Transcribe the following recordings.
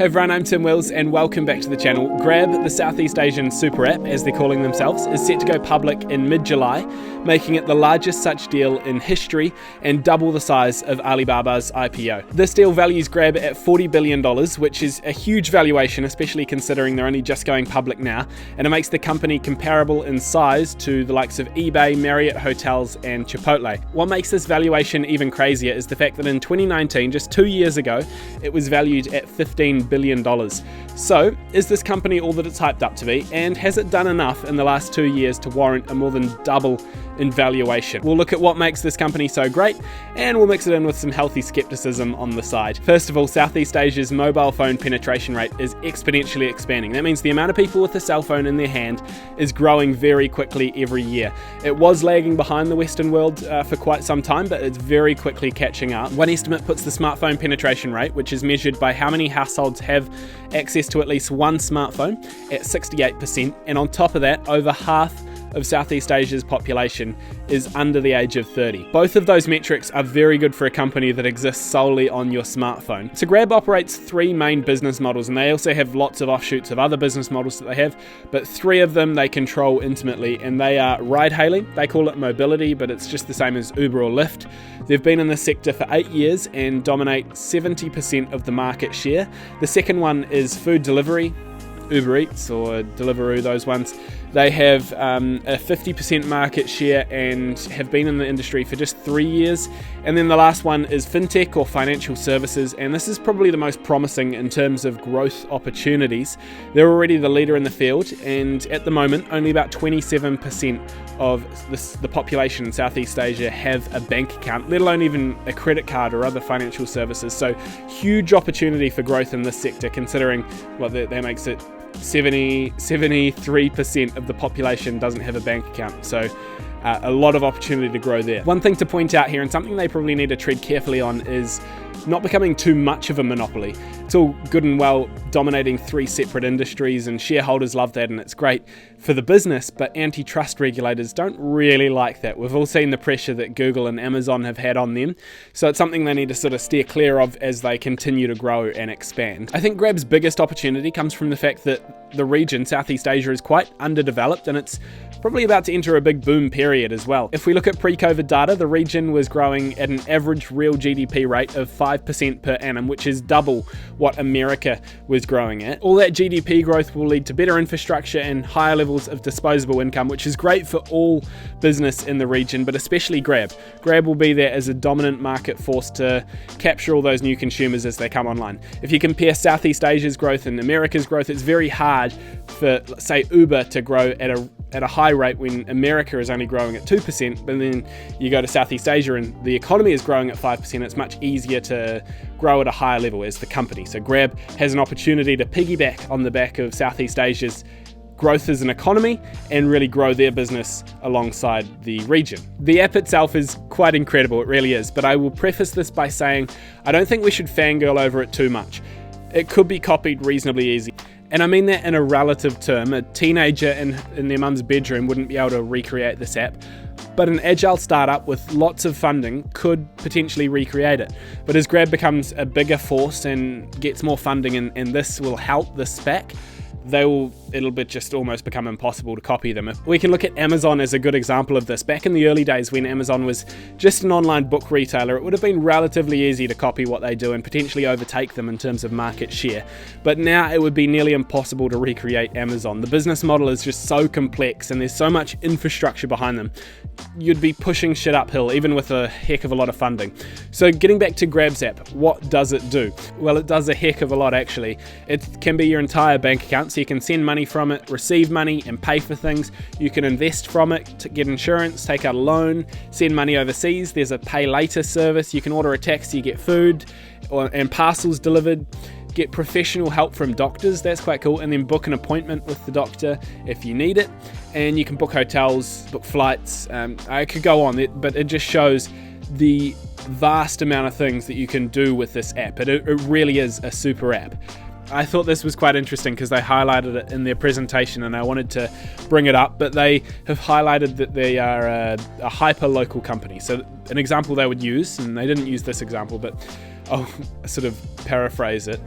Hey everyone, I'm Tim Wills and welcome back to the channel. Grab, the Southeast Asian super app, as they're calling themselves, is set to go public in mid-July, making it the largest such deal in history and double the size of Alibaba's IPO. This deal values Grab at $40 billion, which is a huge valuation, especially considering they're only just going public now, and it makes the company comparable in size to the likes of eBay, Marriott Hotels and Chipotle. What makes this valuation even crazier is the fact that in 2019, just 2 years ago, it was valued at $15 billion. So, is this company all that it's hyped up to be, and has it done enough in the last 2 years to warrant a more than double in valuation? We'll look at what makes this company so great, and we'll mix it in with some healthy skepticism on the side. First of all, Southeast Asia's mobile phone penetration rate is exponentially expanding. That means the amount of people with a cell phone in their hand is growing very quickly every year. It was lagging behind the Western world for quite some time, but it's very quickly catching up. One estimate puts the smartphone penetration rate, which is measured by how many households have access to at least one smartphone, at 68%, and on top of that, over half of Southeast Asia's population is under the age of 30. Both of those metrics are very good for a company that exists solely on your smartphone. So Grab operates three main business models, and they also have lots of offshoots of other business models that they have, but three of them they control intimately, and they are ride-hailing. They call it mobility, but it's just the same as Uber or Lyft. They've been in this sector for 8 years and dominate 70% of the market share. The second one is food delivery, Uber Eats or Deliveroo, those ones. They have a 50% market share and have been in the industry for just 3 years. And then the last one is fintech or financial services, and this is probably the most promising in terms of growth opportunities. They're already the leader in the field, and at the moment only about 27% of the population in Southeast Asia have a bank account, let alone even a credit card or other financial services. So huge opportunity for growth in this sector, considering that makes it 73% of the population doesn't have a bank account. So a lot of opportunity to grow there. One thing to point out here, and something they probably need to tread carefully on, is not becoming too much of a monopoly. It's all good and well dominating three separate industries, and shareholders love that, and it's great for the business, but antitrust regulators don't really like that. We've all seen the pressure that Google and Amazon have had on them, so it's something they need to sort of steer clear of as they continue to grow and expand. I think Grab's biggest opportunity comes from the fact that the region, Southeast Asia, is quite underdeveloped, and it's probably about to enter a big boom period as well. If we look at pre-COVID data, the region was growing at an average real GDP rate of 5% per annum, which is double what America was growing at. All that GDP growth will lead to better infrastructure and higher levels of disposable income, which is great for all business in the region, but especially Grab. Grab will be there as a dominant market force to capture all those new consumers as they come online. If you compare Southeast Asia's growth and America's growth, it's very hard for, say, Uber to grow at a high rate when America is only growing at 2%, but then you go to Southeast Asia and the economy is growing at 5%, it's much easier to grow at a higher level as the company. So Grab has an opportunity to piggyback on the back of Southeast Asia's growth as an economy and really grow their business alongside the region. The app itself is quite incredible, it really is, but I will preface this by saying I don't think we should fangirl over it too much. It could be copied reasonably easy. And I mean that in a relative term. A teenager in their mum's bedroom wouldn't be able to recreate this app, but an agile startup with lots of funding could potentially recreate it. But as Grab becomes a bigger force and gets more funding, and this will help the SPAC, it'll be just almost become impossible to copy them. We can look at Amazon as a good example of this. Back in the early days when Amazon was just an online book retailer, it would have been relatively easy to copy what they do and potentially overtake them in terms of market share. But now it would be nearly impossible to recreate Amazon. The business model is just so complex and there's so much infrastructure behind them. You'd be pushing shit uphill even with a heck of a lot of funding. So getting back to Grab's app, what does it do? Well, it does a heck of a lot actually. It can be your entire bank account, so you can send money from it, receive money and pay for things. You can invest from it to get insurance, take out a loan, send money overseas. There's a pay later service. You can order a taxi, you get food and parcels delivered. Get professional help from doctors, that's quite cool, and then book an appointment with the doctor if you need it. And you can book hotels, book flights. I could go on, but it just shows the vast amount of things that you can do with this app. It really is a super app. I thought this was quite interesting because they highlighted it in their presentation and I wanted to bring it up, but they have highlighted that they are a hyper-local company. So an example they would use, and they didn't use this example, but I'll sort of paraphrase it.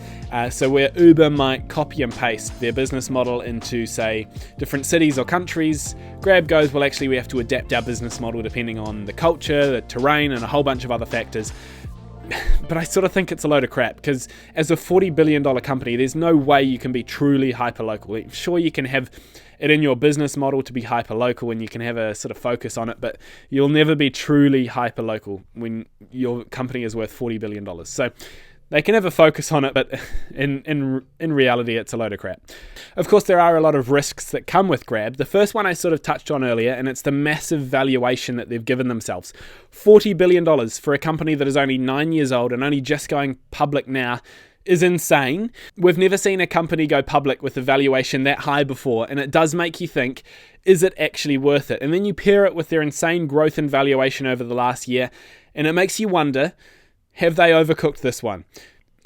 So where Uber might copy and paste their business model into, say, different cities or countries, Grab goes, well, actually we have to adapt our business model depending on the culture, the terrain, and a whole bunch of other factors. But I sort of think it's a load of crap, because as a $40 billion company, there's no way you can be truly hyper-local. Sure, you can have it in your business model to be hyper-local and you can have a sort of focus on it, but you'll never be truly hyper-local when your company is worth $40 billion. So they can have a focus on it, but in reality, it's a load of crap. Of course, there are a lot of risks that come with Grab. The first one I sort of touched on earlier, and it's the massive valuation that they've given themselves. $40 billion for a company that is only 9 years old and only just going public now is insane. We've never seen a company go public with a valuation that high before, and it does make you think, is it actually worth it? And then you pair it with their insane growth and valuation over the last year, and it makes you wonder, have they overcooked this one?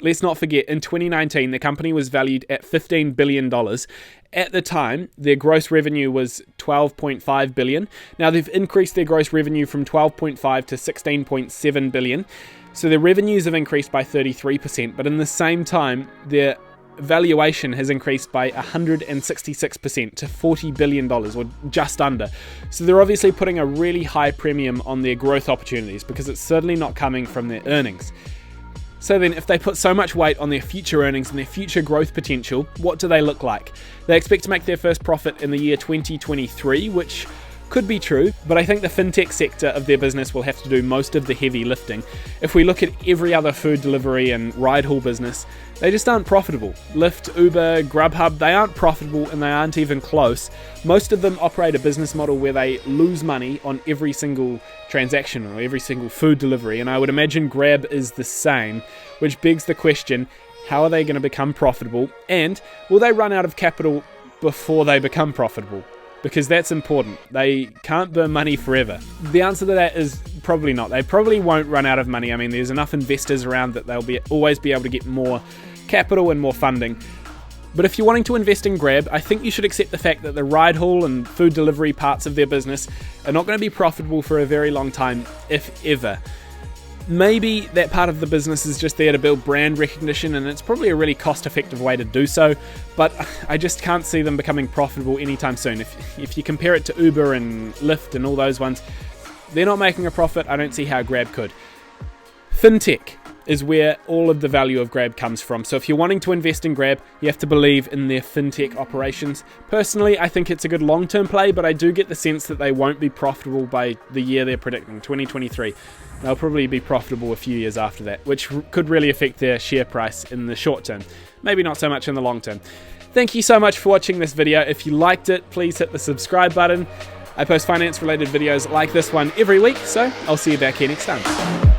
Let's not forget, in 2019, the company was valued at $15 billion. At the time, their gross revenue was $12.5 billion. Now, they've increased their gross revenue from $12.5 to $16.7 billion. So their revenues have increased by 33%, but in the same time, their valuation has increased by 166% to $40 billion, or just under. So they're obviously putting a really high premium on their growth opportunities, because it's certainly not coming from their earnings. So then, if they put so much weight on their future earnings and their future growth potential, what do they look like? They expect to make their first profit in the year 2023, which could be true, but I think the fintech sector of their business will have to do most of the heavy lifting. If we look at every other food delivery and ride haul business, they just aren't profitable. Lyft, Uber, Grubhub, they aren't profitable, and they aren't even close. Most of them operate a business model where they lose money on every single transaction or every single food delivery, and I would imagine Grab is the same, which begs the question, how are they going to become profitable, and will they run out of capital before they become profitable? Because that's important. They can't burn money forever. The answer to that is probably not. They probably won't run out of money. I mean, there's enough investors around that they'll always be able to get more capital and more funding. But if you're wanting to invest in Grab, I think you should accept the fact that the ride haul and food delivery parts of their business are not going to be profitable for a very long time, if ever. Maybe that part of the business is just there to build brand recognition, and it's probably a really cost-effective way to do so, but I just can't see them becoming profitable anytime soon. If you compare it to Uber and Lyft and all those ones, they're not making a profit. I don't see how Grab could. Fintech is where all of the value of Grab comes from. So if you're wanting to invest in Grab, you have to believe in their fintech operations. Personally, I think it's a good long-term play, but I do get the sense that they won't be profitable by the year they're predicting, 2023. They'll probably be profitable a few years after that, which could really affect their share price in the short term. Maybe not so much in the long term. Thank you so much for watching this video. If you liked it, please hit the subscribe button. I post finance-related videos like this one every week, so I'll see you back here next time.